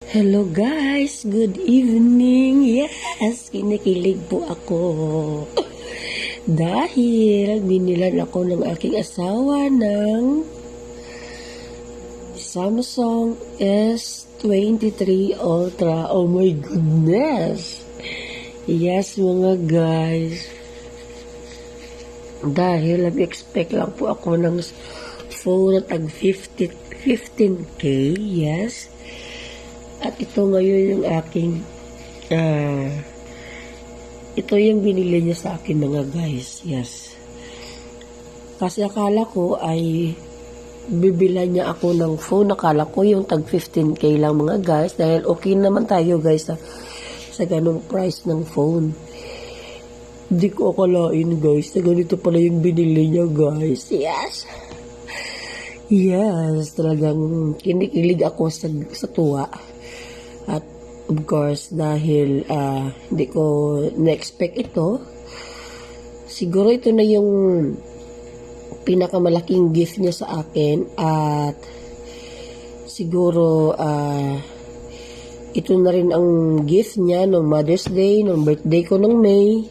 Hello guys, good evening. Yes, kinikilig po ako. Dahil binilan ako ng aking asawa ng Samsung S23 Ultra. Oh my goodness. Yes mga guys. Dahil nag-expect lang po ako ng phone na tag 15K. Yes. At ito ngayon yung aking, ito yung binili niya sa akin mga guys, yes. Kasi akala ko ay bibilan niya ako ng phone, akala ko yung tag 15K lang mga guys, dahil okay naman tayo guys sa ganong price ng phone. Hindi ko akalain guys, na ganito pala yung binili niya guys, yes. Yes, talagang kinikilig ako sa tuwa. At of course, dahil hindi ko na-expect ito, siguro ito na yung pinakamalaking gift niya sa akin. At siguro ito na rin ang gift niya ng Mother's Day, ng birthday ko ng May.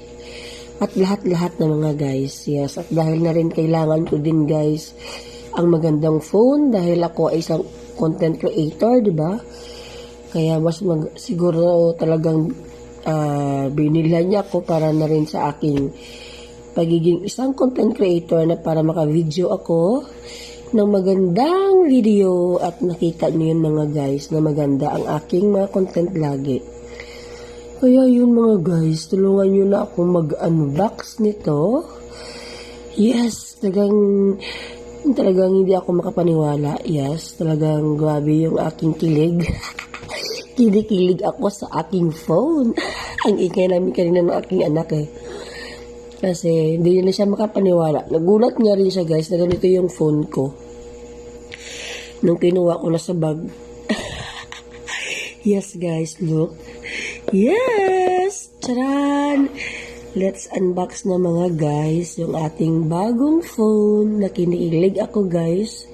At lahat-lahat na mga guys. Yes, at dahil na rin kailangan ko din guys ang magandang phone dahil ako ay isang content creator, di ba? Kaya mas siguro talagang binilhan niya ako para na rin sa aking pagiging isang content creator na para maka-video ako ng magandang video at nakita niyo yun mga guys na maganda ang aking mga content lagi. Kaya yun mga guys, tulungan niyo na ako mag-unbox nito. Yes, talagang hindi ako makapaniwala. Yes, talagang grabe yung aking kilig. Kinikilig ako sa aking phone. Ang ingay namin kanina ng aking anak eh. Kasi hindi na siya makapaniwala. Nagulat nga rin siya guys na ganito yung phone ko. Nung kinuha ko na sa bag. Yes guys, look. Yes! Charan! Let's unbox na mga guys yung ating bagong phone na kinikilig ako guys.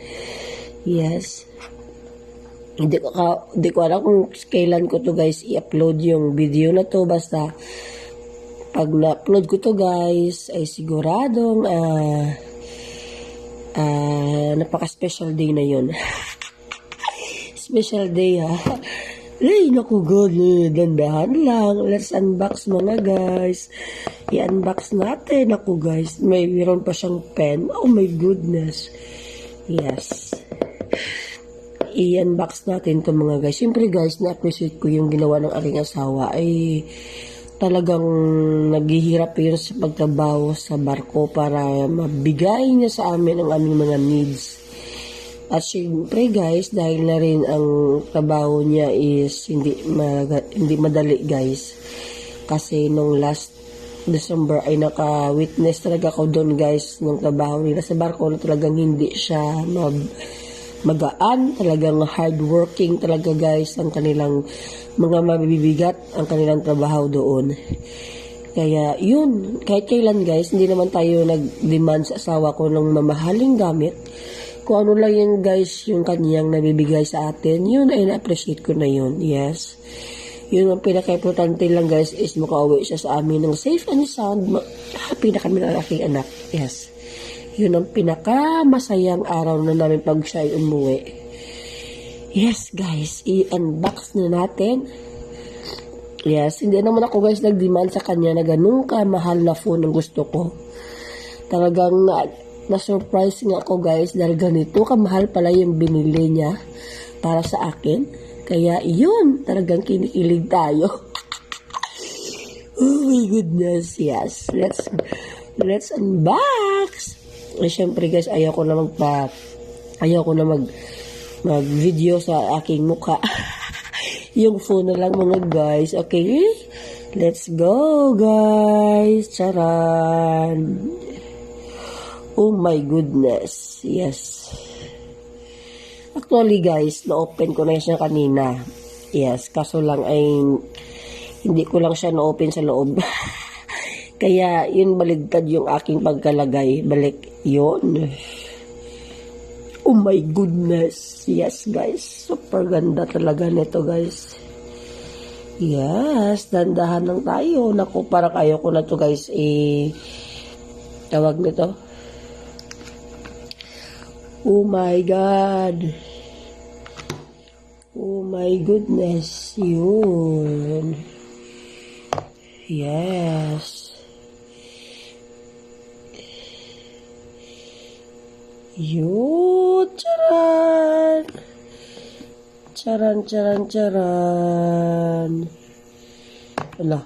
Yes. Hindi ko alam kung kailan ko to guys i-upload yung video na to. Basta pag na-upload ko to guys ay siguradong napaka-special day na yun. Special day ha. Ay, naku god, dandahan lang. Let's unbox mga guys. I-unbox natin. Naku guys, mayroon pa siyang pen. Oh my goodness. Yes. I-unbox natin ito mga guys. Siyempre guys, na-appreciate ko yung ginawa ng aking asawa. Ay talagang naghihirap yun sa pagtrabaho sa barko para mabigay niya sa amin ang aming mga needs. At siyempre guys, dahil na rin ang trabaho niya is hindi madali guys. Kasi nung last December ay naka-witness talaga ako doon guys ng trabaho nila sa barko na talagang hindi siya magaan, talagang hardworking talaga guys ang kanilang mga mabibigat ang kanilang trabaho doon. Kaya yun, kahit kailan guys, hindi naman tayo nag-demand sa asawa ko ng mamahaling gamit. Kung ano lang yan guys, yung kanyang nabibigay sa atin, yun ay na-appreciate ko na yun, yes. Yun ang pinaka-importante lang guys is makauwi siya sa amin ng safe and sound, happy na kami ng aking anak, yes. Yun ang pinaka-masayang araw na namin pag siya ay umuwi. Yes, guys. I-unbox na natin. Yes, hindi naman ako guys nag-demand sa kanya na ganun kamahal na phone ang gusto ko. Talagang na-surprise nga ako guys dahil ganito kamahal pala yung binili niya para sa akin. Kaya yun, talagang kinikilig tayo. Oh my goodness, yes. Let's unbox. Siyempre guys, ayaw ko na mag-video sa aking mukha. Yung phone na lang mga guys. Okay? Let's go guys. Charan. Oh my goodness. Yes. Actually guys, na-open ko na siya kanina. Yes, kaso lang ay hindi ko lang siya na-open sa loob. Kaya yun baligtad yung aking pagkalagay. Balik yun. Oh my goodness. Yes, guys. Super ganda talaga nito, guys. Yes, dandahan lang tayo. Naku, parang ayaw ko na to, guys. Tawag nito. Oh my God. Oh my goodness. Yun. Yes. Yun. Charan. Charan, charan, charan. Wala.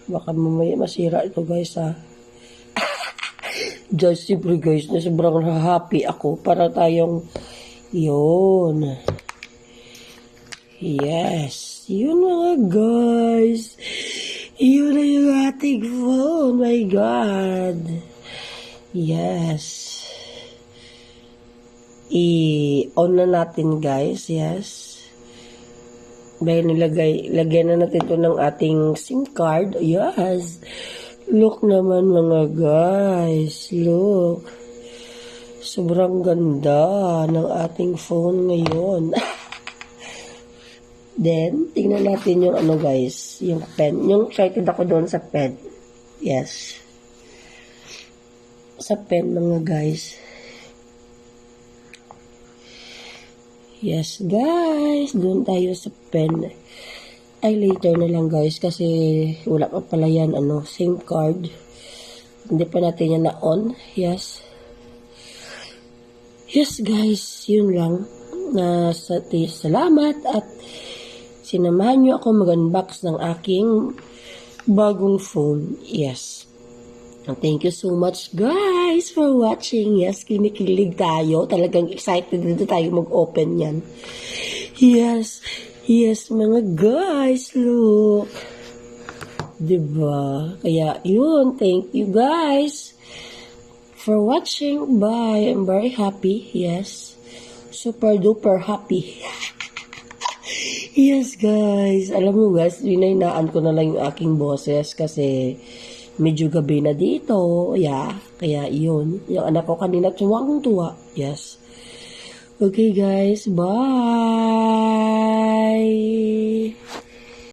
Baka mamaya masira ito, guys, ha. Just siyempre, guys, na sobrang happy ako para tayong yun. Yes. Yun mga guys. Yun na yung ating phone. My God. Yes. I-on na natin, guys. Yes. Dahil lagyan na natin ito ng ating SIM card. Yes. Look naman mga guys. Look. Sobrang ganda ng ating phone ngayon. Then, tingnan natin yung ano guys. Yung pen. Yung excited ako doon sa pen. Yes. Sa pen mga guys. Yes, guys. Doon tayo sa pen. Ay, later na lang, guys. Kasi wala pa pala yan, SIM card. Hindi pa natin yan na-on. Yes. Yes, guys. Yun lang. Salamat at sinamahan nyo ako mag-unbox ng aking bagong phone. Yes. Thank you so much guys for watching. Yes, kinikilig tayo. Talagang excited dito tayo mag-open yan. Yes. Yes, mga guys. Look. Diba? Kaya, yun. Thank you guys for watching. Bye. I'm very happy. Yes. Super duper happy. Yes, guys. Alam mo guys, hinahinaan ko na lang yung aking boses kasi medyo gabi na dito. Yeah. Kaya yun. Yung anak ko kanina tuwang-tuwa. Yes. Okay guys. Bye.